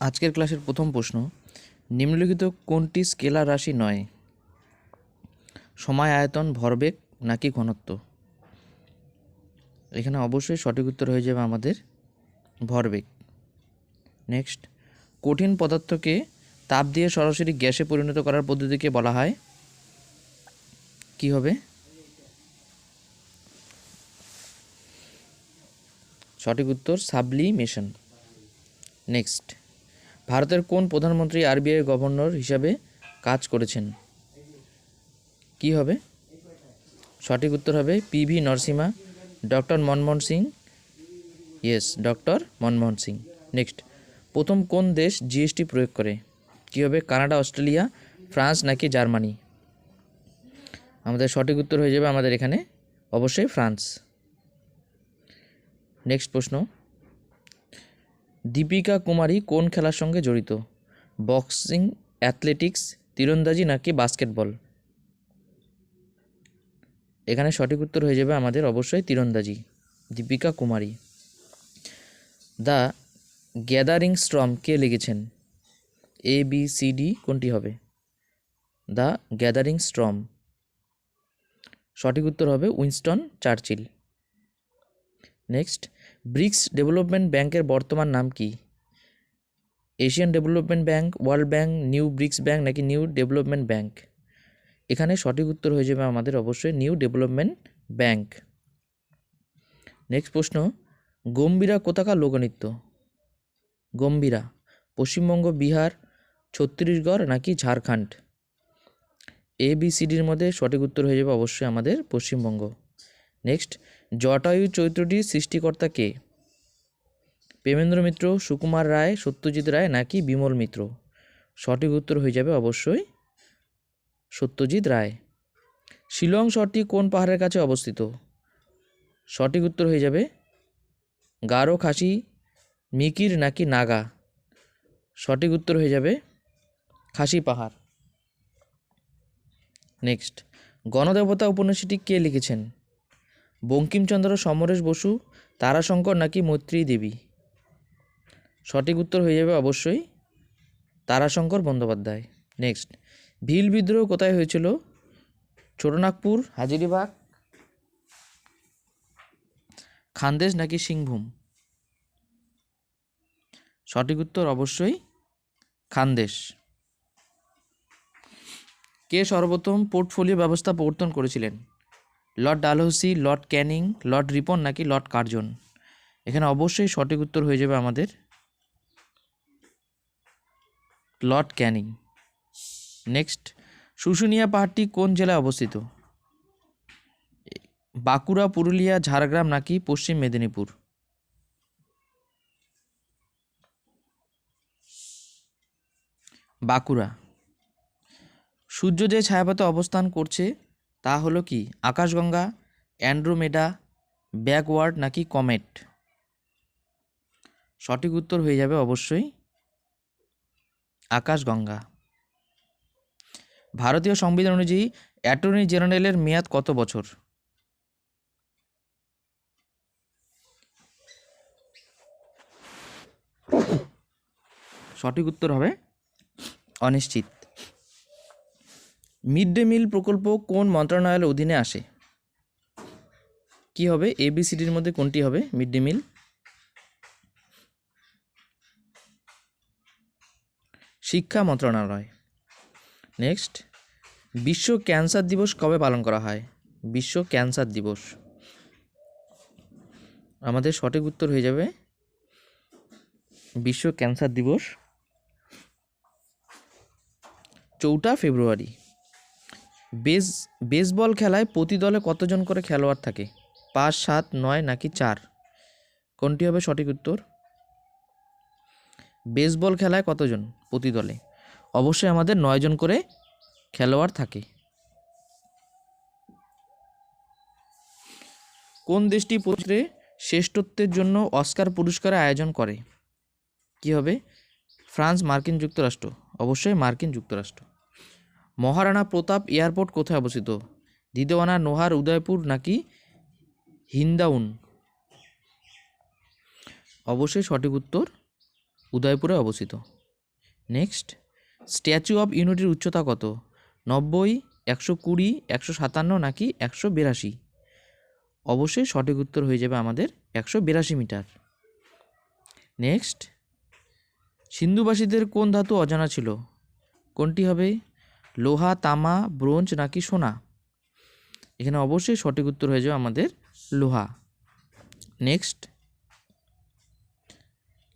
আজকের ক্লাসের প্রথম প্রশ্ন, নিম্নলিখিত কোনটি স্কেলার রাশি নয়? সময়, আয়তন, ভরবেগ নাকি ঘনত্ব? এখানে অবশ্যই সঠিক উত্তর হয়ে যাবে আমাদের ভরবেগ। নেক্সট, কঠিন পদার্থকে তাপ দিয়ে সরাসরি গ্যাসে পরিণত করার পদ্ধতিকে বলা হয় কি হবে? সঠিক উত্তর সাবলিমেশন। নেক্সট, ভারতের কোন প্রধানমন্ত্রী আরবিআই গভর্নর হিসাবে কাজ করেছেন? কি হবে? সঠিক উত্তর হবে PV Narasimha, doctor Manmohan Singh. Yes, doctor Manmohan Singh. Next, প্রথম কোন দেশ জিএসটি প্রয়োগ করে? কী হবে? কানাডা, অস্ট্রেলিয়া, ফ্রান্স নাকি জার্মানি? আমাদের সঠিক উত্তর হয়ে যাবে আমাদের এখানে অবশ্যই ফ্রান্স। নেক্সট প্রশ্ন, দীপিকা কুমারী কোন খেলার সঙ্গে জড়িত? বক্সিং, অ্যাথলেটিক্স, তীরন্দাজি নাকি বাস্কেটবল? এখানে সঠিক উত্তর হয়ে যাবে আমাদের অবশ্যই তীরন্দাজি, Deepika Kumari. The Gathering Storm কে লিখেছেন? এ বি সি ডি কোনটি হবে? The Gathering Storm. সঠিক উত্তর হবে Winston Churchill. Next, BRICS Development ব্যাংকের বর্তমান নাম কি? Asian Development Bank, World Bank, New BRICS Bank নাকি নিউ ডেভেলপমেন্ট ব্যাংক? এখানে সঠিক উত্তর হয়ে যাবে আমাদের অবশ্যই নিউ ডেভেলপমেন্ট ব্যাংক। নেক্সট প্রশ্ন, গম্ভীরা কোথাকার লোকনৃত্য? গম্ভীরা পশ্চিমবঙ্গ, বিহার, ছত্তিশগড় নাকি ঝাড়খণ্ড? এ বি সি ডির মধ্যে সঠিক উত্তর হয়ে যাবে অবশ্যই আমাদের পশ্চিমবঙ্গ। নেক্সট, জটায়ু চরিত্রটির সৃষ্টিকর্তা কে? প্রেমেন্দ্র মিত্র, সুকুমার রায়, সত্যজিৎ রায় নাকি বিমল মিত্র? সঠিক উত্তর হয়ে যাবে অবশ্যই সত্যজিৎ রায়। শিলং শহরটি কোন পাহাড়ের কাছে অবস্থিত? সঠিক উত্তর হয়ে যাবে গারো, খাসি, মিকির নাকি নাগা? সঠিক উত্তর হয়ে যাবে খাসি পাহাড়। নেক্সট, গণদেবতা উপন্যাসটি কে লিখেছেন? বঙ্কিমচন্দ্র, সমরেশ বসু, তারাশঙ্কর নাকি মৈত্রী দেবী? সঠিক উত্তর হয়ে যাবে অবশ্যই তারাশঙ্কর বন্দ্যোপাধ্যায়। নেক্সট, ভিল বিদ্রোহ কোথায় হয়েছিল? ছোটনাগপুর, হাজিরিবাগ, খানদেশ নাকি সিংভূম? সঠিক উত্তর অবশ্যই খানদেশ। কে সর্বপ্রথম পোর্টফোলিও ব্যবস্থা প্রবর্তন করেছিলেন? Lord Dalhousie, Lord Canning, Lord Ripon নাকি লর্ড কার্জন? এখানে অবশ্যই সঠিক উত্তর হয়ে যাবে আমাদের লর্ড ক্যানিং। নেক্সট, শুশুনিয়া পাহাড়টি কোন জেলায় অবস্থিত? বাঁকুড়া, পুরুলিয়া, ঝাড়গ্রাম নাকি পশ্চিম মেদিনীপুর? বাঁকুড়া। সূর্য যে ছায়াপথে অবস্থান করছে তা হলো কি? আকাশগঙ্গা, অ্যান্ড্রোমেডা, ব্যাকওয়ার্ড নাকি কমেট? সঠিক উত্তর হয়ে যাবে অবশ্যই আকাশগঙ্গা। ভারতীয় সংবিধান অনুযায়ী অ্যাটর্নি জেনারেলের মেয়াদ কত বছর? সঠিক উত্তর হবে অনিশ্চিত। মিড ডে মিল প্রকল্প কোন মন্ত্রণালয়ের অধীনে আসে? কি হবে? এবিসিডির মধ্যে কোনটি হবে মিড ডে মিল? শিক্ষা মন্ত্রণালয়। নেক্সট, বিশ্ব ক্যান্সার দিবস কবে পালন করা হয়? বিশ্ব ক্যান্সার দিবস। আমাদের সঠিক উত্তর হয়ে যাবে বিশ্ব ক্যান্সার দিবস 4 ফেব্রুয়ারি। বেসবল খেলায় প্রতি দলে কতজন করে খেলোয়াড় থাকে? 5, 7, 9 নাকি 4? কোনটি হবে সঠিক উত্তর? বেসবল খেলায় কতজন প্রতি দলে? অবশ্যই আমাদের 9 জন করে খেলোয়াড় থাকে। কোন দেশটি প্রতি শ্রেষ্ঠত্বের জন্য অস্কার পুরস্কারের আয়োজন করে? কি হবে? ফ্রান্স, মার্কিন যুক্তরাষ্ট্র? অবশ্যই মার্কিন যুক্তরাষ্ট্র। মহারানা প্রতাপ এয়ারপোর্ট কোথায় অবস্থিত? দিদোয়ানা, নোহার, উদয়পুর নাকি হিন্দাউন? অবশ্যই সঠিক উত্তর উদয়পুরে অবস্থিত। নেক্সট, স্ট্যাচু অফ ইউনিটির উচ্চতা কত? 90, 120, 157 নাকি 182? অবশ্যই সঠিক উত্তর হয়ে যাবে আমাদের 182 মিটার। নেক্সট, সিন্ধুবাসীদের কোন ধাতু অজানা ছিল? কোনটি হবে? লোহা, তামা, ব্রোঞ্জ নাকি সোনা? এখানে অবশ্যই সঠিক উত্তর হয়ে যাবে আমাদের লোহা। নেক্সট,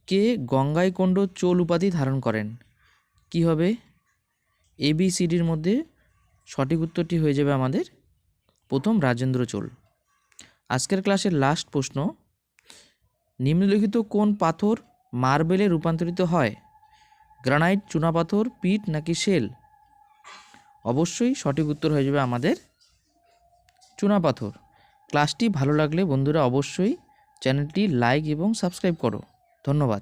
কে গঙ্গাইকোন্ড চোল উপাধি ধারণ করেন? কি হবে? ABCDর মধ্যে সঠিক উত্তরটি হয়ে যাবে আমাদের প্রথম রাজেন্দ্র চোল। আজকের ক্লাসের লাস্ট প্রশ্ন, নিম্নলিখিত কোন পাথর মার্বেলে রূপান্তরিত হয়? গ্রানাইট, চুনাপাথর, পিট নাকি শেল? অবশ্যই সঠিক উত্তর হয়ে যাবে আমাদের চুনাপাথর। ক্লাসটি ভালো লাগলে বন্ধুরা অবশ্যই চ্যানেলটি লাইক এবং সাবস্ক্রাইব করো। ধন্যবাদ।